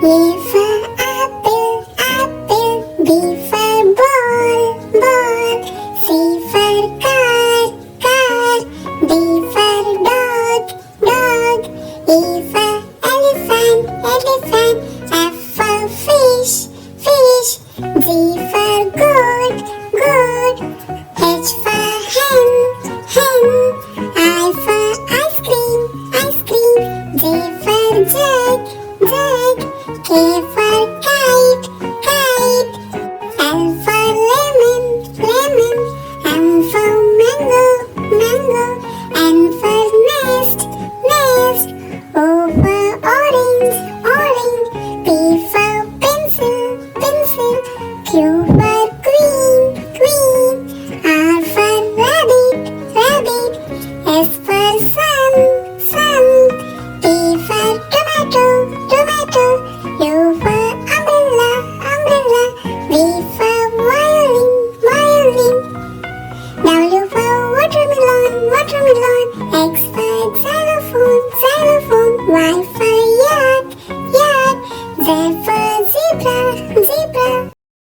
A for apple, apple. B for ball, ball. C for car, car. D for dog, dog. E for elephant, elephant. F for fish, fish. G for goat, goat. H for hen, hen. I for ice cream, ice cream. J for jug, jug. K for kite, kite. L for lemon, lemon. M for mango, mango. N for nest, nest. O for orange, orange. P for pencil, pencil. Q for queen, queen. R for rabbit, rabbit. S for sun, sun. T for tomato, tomato. U for umbrella, umbrella. V for violin, violin. W for watermelon, watermelon. X for xylophone, xylophone. Y for yak, yak. Z for zebra, zebra.